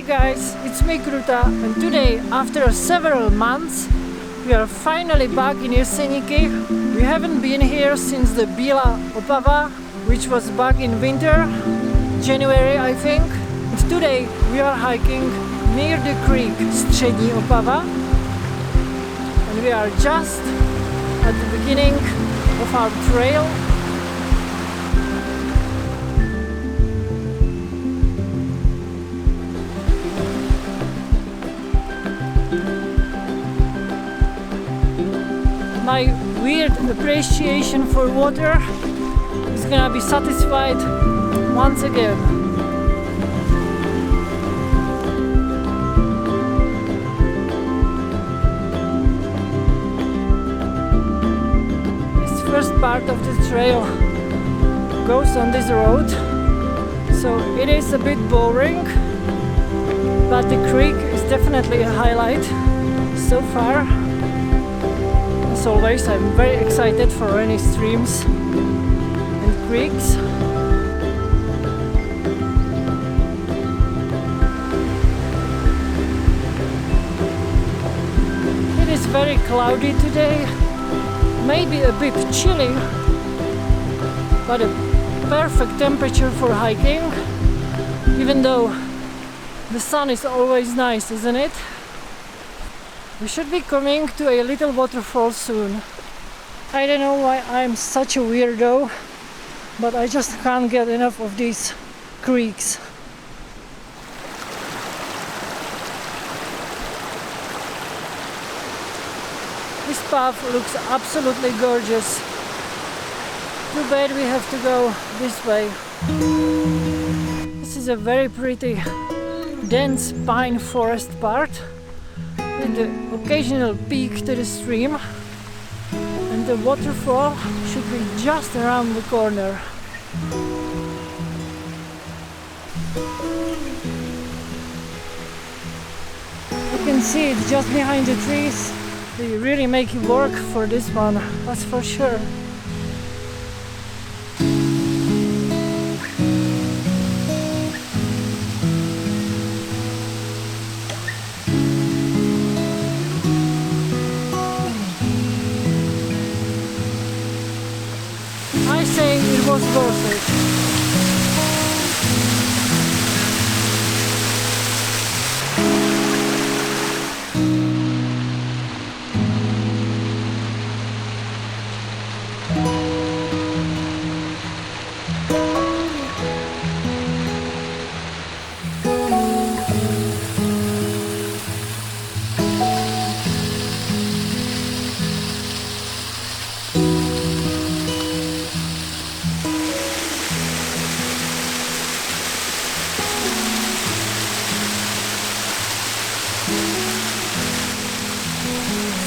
guys, it's me Kruta, and today, after several months, we are finally back in Jeseníky. We haven't been here since the Bílá Opava, which was back in winter, January I think. And today we are hiking near the creek Střední Opava, and we are just at the beginning of our trail. My weird appreciation for water is gonna be satisfied once again. This first part of the trail goes on this road, so it is a bit boring, but the creek is definitely a highlight so far. As always, I'm very excited for rainy streams and creeks. It is very cloudy today, maybe a bit chilly, but a perfect temperature for hiking, even though the sun is always nice, isn't it? We should be coming to a little waterfall soon. I don't know why I'm such a weirdo, but I just can't get enough of these creeks. This path looks absolutely gorgeous. Too bad we have to go this way. This is a very pretty, dense pine forest part, with the occasional peak to the stream, and the waterfall should be just around the corner. You can see it just behind the trees. They really make it work for this one, that's for sure. I say it was worth it.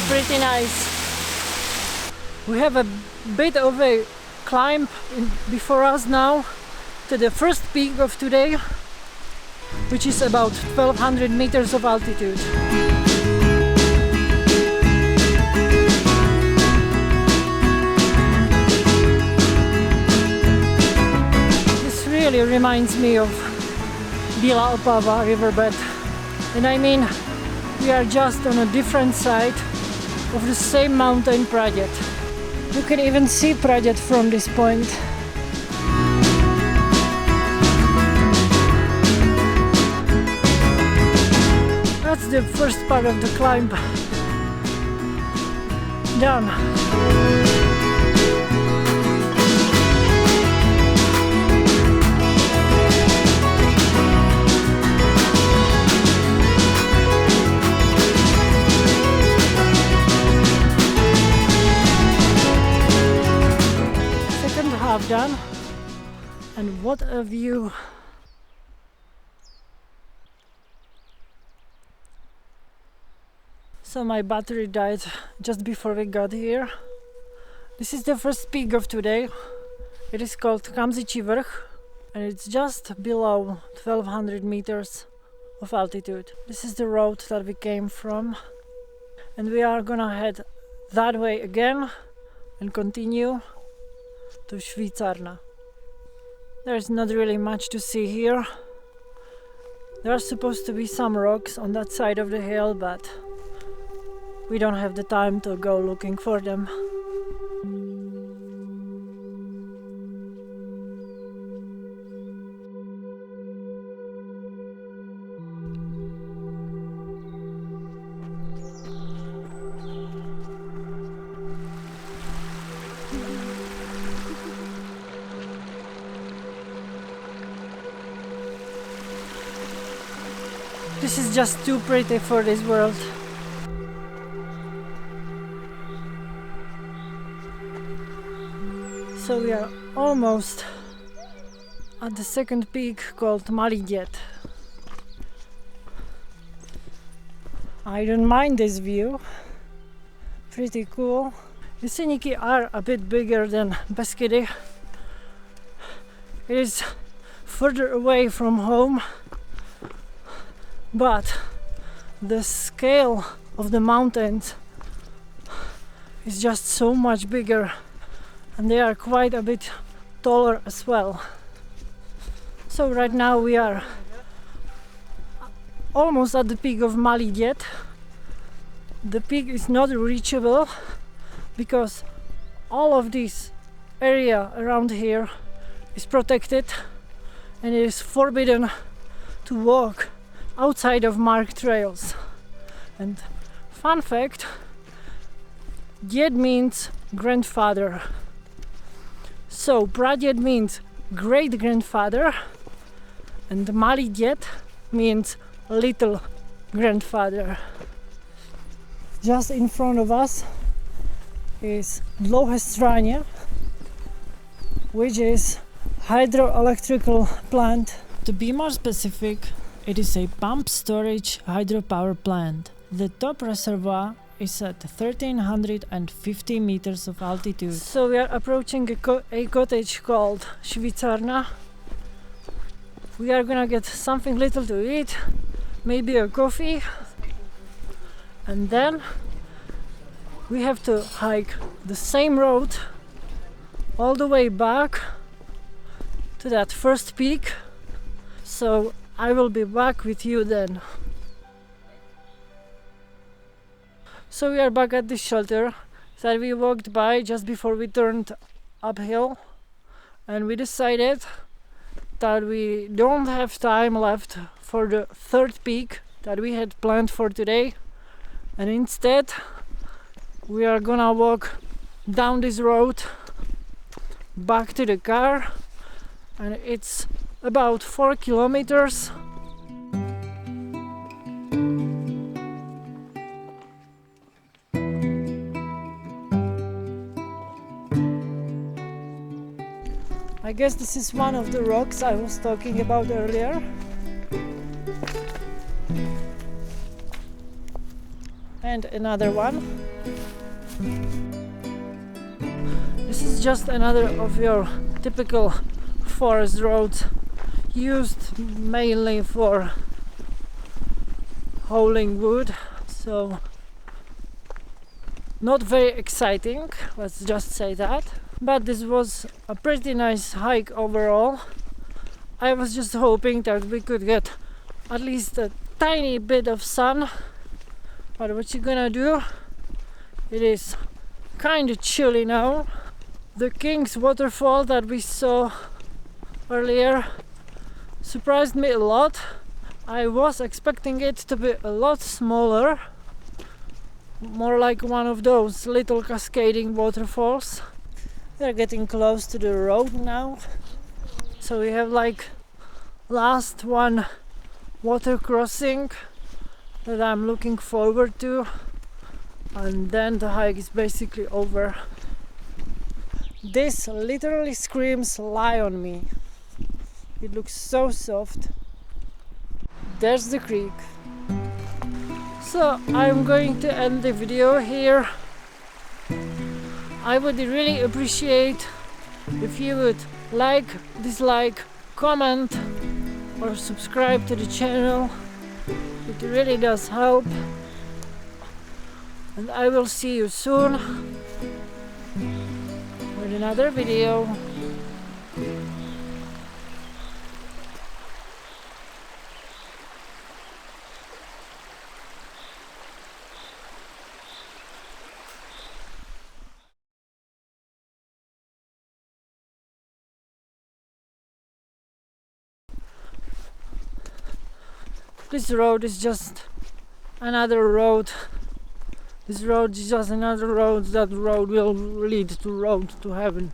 Pretty nice. We have a bit of a climb before us now to the first peak of today, which is about 1200 meters of altitude. This really reminds me of Bílá Opava riverbed, and I mean, we are just on a different side of the same mountain, Praděd. You can even see Praděd from this point. That's the first part of the climb done. Half done, and what a view! So my battery died just before we got here. This is the first peak of today. It is called Kamzičí vrch, and it's just below 1200 meters of altitude. This is the road that we came from, and we are gonna head that way again and continue to Švýcarna. There's not really much to see here. There are supposed to be some rocks on that side of the hill, but we don't have the time to go looking for them. This is just too pretty for this world. So we are almost at the second peak called Praděd. I don't mind this view. Pretty cool. Jeseníky are a bit bigger than Beskydy. It is further away from home, but the scale of the mountains is just so much bigger, and they are quite a bit taller as well. So right now we are almost at the peak of Praděd. The peak is not reachable because all of this area around here is protected and it is forbidden to walk outside of marked trails. And fun fact, Děd means grandfather. So Praděd means great grandfather and Praděd means little grandfather. Just in front of us is Dlouhé, which is hydroelectrical plant. To be more specific, it is a pump storage hydropower plant. The top reservoir is at 1350 meters of altitude. So we are approaching a cottage called Švýcarna. We are gonna get something little to eat, maybe a coffee, and then we have to hike the same road all the way back to that first peak. So I will be back with you then. So we are back at the shelter that we walked by just before we turned uphill, and we decided that we don't have time left for the third peak that we had planned for today, and instead we are gonna walk down this road back to the car, and it's about 4 kilometers. I guess this is one of the rocks I was talking about earlier. And another one. This is just another of your typical forest roads used mainly for hauling wood, so not very exciting, let's just say that. But this was a pretty nice hike overall. I was just hoping that we could get at least a tiny bit of sun, but what you gonna do? It is kind of chilly now. The King's waterfall that we saw earlier surprised me a lot. I was expecting it to be a lot smaller, more like one of those little cascading waterfalls. We're getting close to the road now, so we have like last one water crossing that I'm looking forward to, and then the hike is basically over. This literally screams lie on me. It looks so soft. There's the creek. So I'm going to end the video here. I would really appreciate if you would like, dislike, comment or subscribe to the channel. It really does help. And I will see you soon with another video. This road is just another road. This road is just another road. That road will lead to heaven.